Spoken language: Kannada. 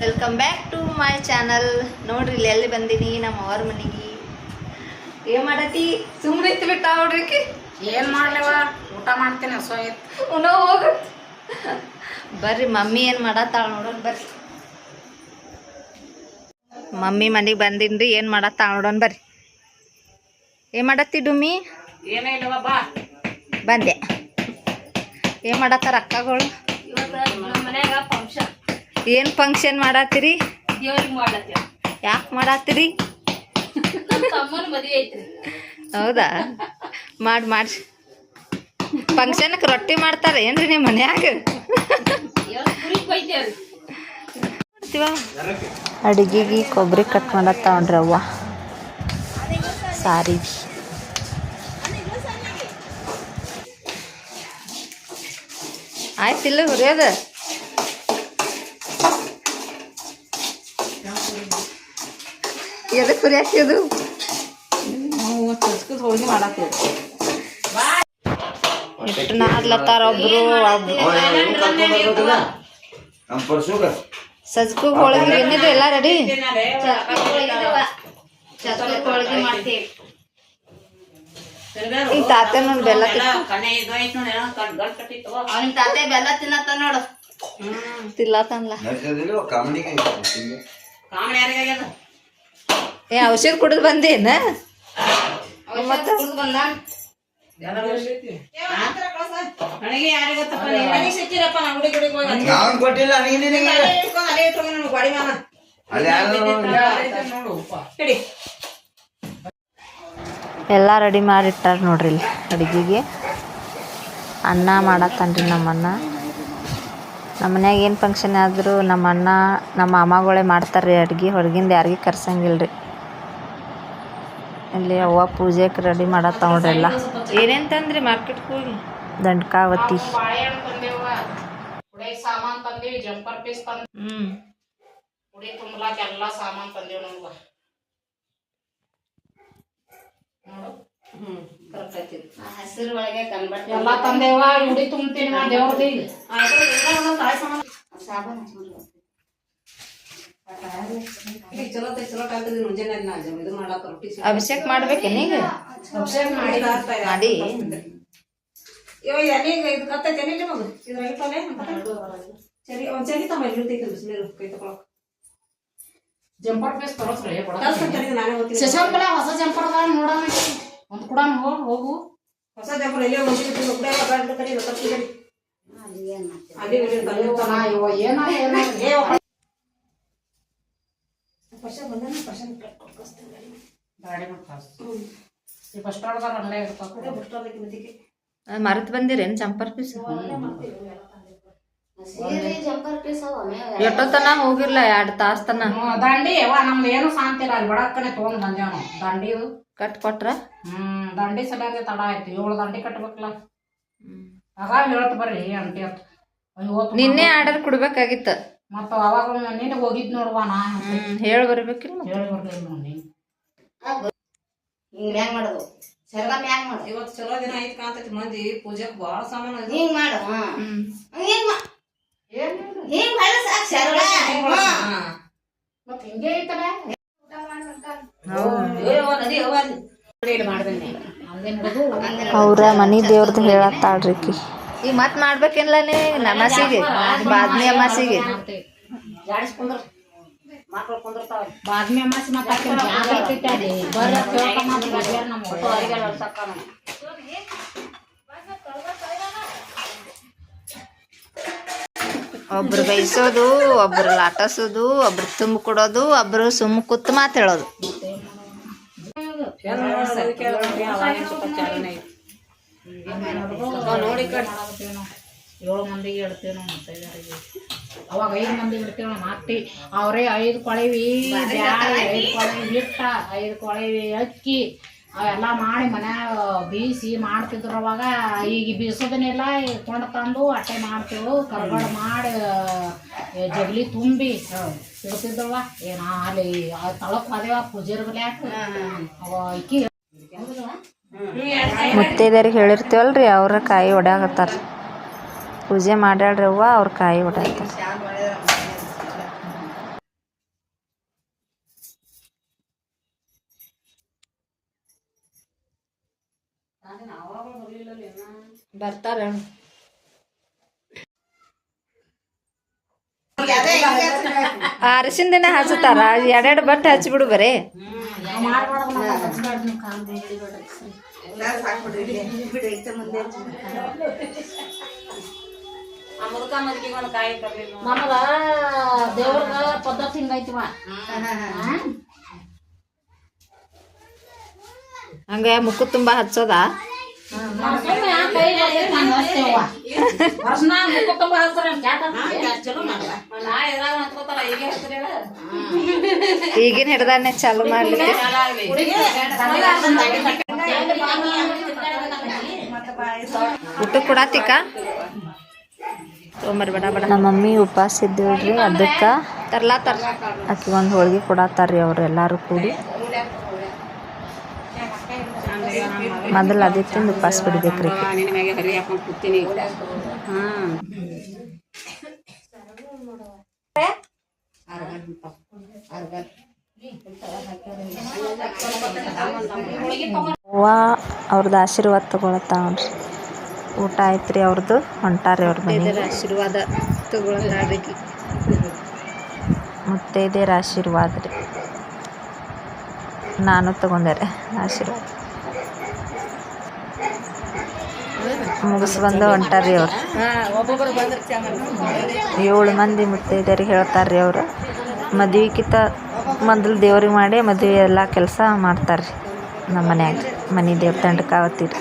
Welcome back to my channel. ನೋಡ್ರಿ ಇಲ್ಲಿ ಎಲ್ಲಿ ಬಂದೀನಿ, ನಮ್ಮ ಅವ್ರ ಮನೆಗೆ. ಏನ್ ಮಾಡತಿ? ಸುಮ್ಮನೆ ಇತ್ತು ಬಿಟ್ಟ ನೋಡ್ರಿ. ಏನ್ ಮಾಡ್ಲವ, ಊಟ ಮಾಡ್ತೇನೆ. ಉಣೋ ಹೋಗ ಬರ್ರಿ, ಮಮ್ಮಿ ಏನ್ ಮಾಡತ್ತಾಳ ನೋಡೋಣ ಬರ್ರಿ. ಮಮ್ಮಿ ಮನೆಗೆ ಬಂದಿನ್ರಿ, ಏನ್ ಮಾಡತ್ತಾಳ ನೋಡೋಣ ಬರ್ರಿ. ಏನ್ ಮಾಡತ್ತಿ ಡುಮ್ಮಿ? ಏನೇ ಇಲ್ಲವ ಬಾ. ಬಂದೆ. ಏನ್ ಮಾಡತ್ತಾರ ಅಕ್ಕಗಳು? ಮನ್ಯಾಗ ಫಂಕ್ಷನ್. ಏನ್ ಫಂಕ್ಷನ್ ಮಾಡತ್ತೀರಿ? ದೇವ್ರಿಗೆ ಮಾಡ್ಲತ್ತೀವಿ. ಯಾಕೆ ಮಾಡತ್ತೀರಿ? ತಮ್ಮನ ಮದುವೆ ಐತ್ರಿ. ಹೌದಾ? ಮಾಡ್ರಿ. ಫಂಕ್ಷನ್ಗೆ ರೊಟ್ಟಿ ಮಾಡ್ತಾರೆ ಏನ್ರಿ ನಿಮ್ಮ ಮನ್ಯಾಗ? ಅಡಿಗೆಗೆ ಕೊಬ್ಬರಿ ಕಟ್ ಮಾಡತ್ತಾವನ್ರಿ ಅವ್ವ. ಸಾರಿ ಆಯ್ತಿಲ್ಲ ಹುರಿಯೋದು. ಎದಕ್ಕೆ ಹುರಿಯಾಕಿದು? ಹೋಳಿಗೆ ಮಾಡತ್ತೀವಿ. ಎಷ್ಟು ನಾದ್ಲತ್ತಾರ ಒಬ್ರು. ಸಜ್ಕು ಹೋಳಿಗೆ ಏನಿದೆ ಎಲ್ಲ ರೆಡಿ. ಹೋಳಿಗೆ ಮಾಡ್ತೀವಿ. ಈಗ ತಾತೆ ನೋಡಿ ಬೆಲ್ಲ ಅವನಿಗೆ ತಾತೆ ಬೆಲ್ಲ ತಿನ್ನತ್ತ ನೋಡು. ತಿಲ್ಲತ್ತನ್ಲ. ಏ ಔಷಧ ಕುಡಿದು ಬಂದೇನ? ಮತ್ತೆ ಎಲ್ಲ ರೆಡಿ ಮಾಡಿಟ್ಟಾರ ನೋಡ್ರಿ. ಇಲ್ಲಿ ಅಡುಗೆಗೆ ಅನ್ನ ಮಾಡತ್ತನ್ರಿ ನಮ್ಮಣ್ಣ. ನಮ್ಮ ಮನ್ಯಾಗ ಏನು ಫಂಕ್ಷನ್ ಆದರೂ ನಮ್ಮ ಅಣ್ಣ ನಮ್ಮ ಮಾಮಗಳೇ ಮಾಡ್ತಾರೆ ಅಡುಗೆ. ಹೊರಗಿಂದ ಯಾರಿಗೆ ಕರ್ಸಂಗಿಲ್ರಿ. ಇಲ್ಲಿ ಅವ್ವ ಪೂಜೆಗೆ ರೆಡಿ ಮಾಡತ್ತ ನೋಡ್ರಿ. ಎಲ್ಲ ಏನೇನು ತಂದ್ರಿ ಮಾರ್ಕೆಟ್ಗೆ ಹೋಗಿ? ದಂಡ್ಕಾವತಿ ಸಾಮಾನ್ ತಂದೇವಿ. ಜಂಪರ್ ಪೀಸ್ ಉಡಿ ತುಂಬಲಾಕ ಎಲ್ಲ ಸಾಮಾನ್ ತಂದೇವ್ ನಮ್ಗ. ಹಸಿರು ಒಳಗೆ ಎಲ್ಲ ತಂದೇವ. ಉಡಿ ತುಂಬ್ತೀನಿ ದೇವ್ರದಿ. ಅಭಿಷೇಕ್ ಮಾಡ್ಬೇಕೇನ ಈಗ? ಮಾಡಿ ಜಂಪರ್ ಪೀಸ್ ತರೋಸ್ರಿ. ಶಶಾಂಕಲ ಹೊಸ ಜಂಪರ್ ಅದ ನೋಡೋಣ. ಒಂದ್ ಕೂಡ ಹೋಗು. ಹೊಸ ಜಂಪರ್ ಎಲ್ಲಿ ಮರತ್ ಬಂದಿರೇನ್ ಜಂಪರ್ ಪೀಸ್? ಎಷ್ಟೊತ್ತನ ಹೋಗಿರ್ಲ? 2 ತಾಸ್ ತನ. ದಂಡಿ ನಮ್ದು ಏನು ಶಾಂತಿಲ್ಲ. ಅಲ್ಲಿ ಬಡಕ್ಕನೆ ತಗೊಂಡ್ ಬಂದೇವ್ ನಾವು. ದಂಡಿ ಕಟ್ ಕೊಟ್ರ? ದಂಡಿ ಸಲಂಗೆ ತಡ ಆಯ್ತು. 7 ದಂಡಿ ಕಟ್ಬೇಕಲ್ಲ. ಆಗ ಹೇಳ್ತ ಬರ್ರಿ ಅಂಟಿ ಅಂತ. ನಿನ್ನೆ ಆರ್ಡರ್ ಕೊಡ್ಬೇಕಾಗಿತ್ತ. ಮತ್ತ ಅವಾಗ ನೀನು ಹೋಗಿದ್ ನೋಡುವ. ನಾ ಹೇಳಿ ಬರ್ಬೇಕಿಲ್ಲ. ಹೇಳಿ ಬರ್ಲಿಲ್ಲ ನೋಡಿ. ಹಿಂಗ್ ಮಾಡೋದು ಇವತ್ತು ಚಲೋ ದಿನ ಐತ್ ಕಾಂತೈತಿ. ಮಂದಿ ಪೂಜೆಕ್ ಬಾಳ ಸಾಮಾನು. ಹಿಂಗ್ ಮಾಡು. ಮತ್ ಹಿಂಗೆ ಐತಲ್ಲ. ಅವ್ರ ಮನಿ ದೇವ್ರದ್ದು ಹೇಳತ್ತಾಳ್ರಿ. ಈಗ ಮತ್ ಮಾಡ್ಬೇಕಿಲ್ಲ ನೀ ನಮಾಸಿಗೆ, ಬಾದ್ಮಿ ಅಮಾಸಿಗೆ. ಬಾದ್ಮಿ ಅಮಾಸಿ ಒಬ್ರು ಬೈಸೋದು, ಒಬ್ರು ಲಾಟಸೋದು, ಒಬ್ರು ತುಂಬ ಕೊಡೋದು, ಒಬ್ರು ಸುಮ್ಮ ಕೂತ್ ಮಾತು ಹೇಳೋದು. ನೋಡಿ 7 ಮಂದಿಗೆ ಇಡ್ತೇವೆ ನಾವು. ಮುತ್ತೈದರಿಗೆ ಅವಾಗ 5 ಮಂದಿಗೆ ಇಡ್ತೇವೆ ನಾವು. ನಾಟಿ ಅವರೇ 5 ಕೊಳವಿ ಬ್ಯಾಳಿ, 5 ಕೊಳವಿ ಹಿಟ್ಟ, 5 ಕೊಳವಿ ಅಕ್ಕಿ ಅವೆಲ್ಲ ಮಾಡಿ ಮನ್ಯಾಗ ಬೀಸಿ ಮಾಡ್ತಿದ್ರು. ಅವಾಗ ಈಗ ಬೀಸೋದನ್ನೆಲ್ಲ ಕೊಂಡು ತಂದು ಅಟ್ಟೆ ಮಾಡ್ತೇವೆ. ಕರ್ಗಡ ಮಾಡಿ ಜಗಲಿ ತುಂಬಿ ಇಡ್ತಿದ್ದವ. ಏನ ಅಲ್ಲಿ ತಳಕ್ ಹೋದೇವ ಪೂಜೆರ್ ಬಲ್ಯಾಕ. ಅವ ಇಕ್ಕಿ ಮುತ್ತೈದರಿಗೆ ಹೇಳಿರ್ತೀವಲ್ರಿ, ಅವ್ರ ಕಾಯಿ ಹೊಡ್ಯಾಕತ್ತಾರ. ಪೂಜೆ ಮಾಡ್ಯಾಳ್ರಿ ಅವ್ವ, ಅವ್ರ ಕಾಯಿ ಹೊಡ್ಯಾಕತ್ತಾರ. ಬರ್ತಾರ ಅರಿಶಿನ ದಿನ ಹಚ್ಚತಾರ ಎರಡೆರಡು ಬಟ್ಟೆ ಹಚ್ಚಿಬಿಡು ಬರೀ ನಮಗ ದೇವ್ರ ಪದ್ಧತಿ ಹಿಂಗೈತಿವ ಹಂಗ ಮುಖ ತುಂಬಾ ಹಚ್ಚೋದ ಈಗಿನ ಹಿಡ್ದಾನೆ ಚಾಲು ಮಾಡ್ಲಿಕ್ಕೆ ಊಟ ಕೊಡಾತಿಕ ತೊಗೊಂಬರ್ ಬಡ ಬಡ ನಮ್ಮ ಮಮ್ಮಿ ಉಪವಾಸ ಇದ್ದೀವ್ರಿ ಅದಕ್ಕೆ ತರ್ಲಾತಾರ ಆಕಿ ಒಂದು ಹೋಳ್ಗೆ ಕೊಡತ್ತಾರ್ರಿ ಅವ್ರು ಎಲ್ಲರೂ ಕೂಡಿ ಮೊದಲು ಅದೇ ತಿಂದು ಉಪವಾಸ ಬಿಡ್ಬೇಕ್ರಿ ಅವ್ವ ಅವ್ರದ್ದು ಆಶೀರ್ವಾದ ತಗೊಳತ್ತಾವ್ರಿ ಊಟ ಆಯ್ತ್ರಿ ಅವ್ರದ್ದು ಹೊಂಟಾರಿ ಅವ್ರ ಮನೆಗೆ ಆಶೀರ್ವಾದ ತಗೊಳತ್ತಾಡ್ರಿ ಮುತ್ತೈದೆಯರ ಆಶೀರ್ವಾದ ರೀ ನಾನು ತಗೊಂಡೆ ಆಶೀರ್ವಾದ ಮುಗಿಸ್ ಬಂದು ಹೊಂಟಾರ್ರಿ ಅವ್ರು 7 ಮಂದಿ ಮುತ್ತೈದೆಯರಿಗೆ ಹೇಳ್ತಾರ್ರಿ ಅವರು ಮದ್ವಿಕಿಂತ ಮೊದಲು ದೇವ್ರಿಗೆ ಮಾಡಿ ಮದುವೆ ಎಲ್ಲ ಕೆಲಸ ಮಾಡ್ತಾರ್ರಿ ನಮ್ಮ ಮನ್ಯಾಗ ಮನೆ ದೇವ್ರ ದಂಡಕ್ಕೆ ಆವತ್ತೀರಿ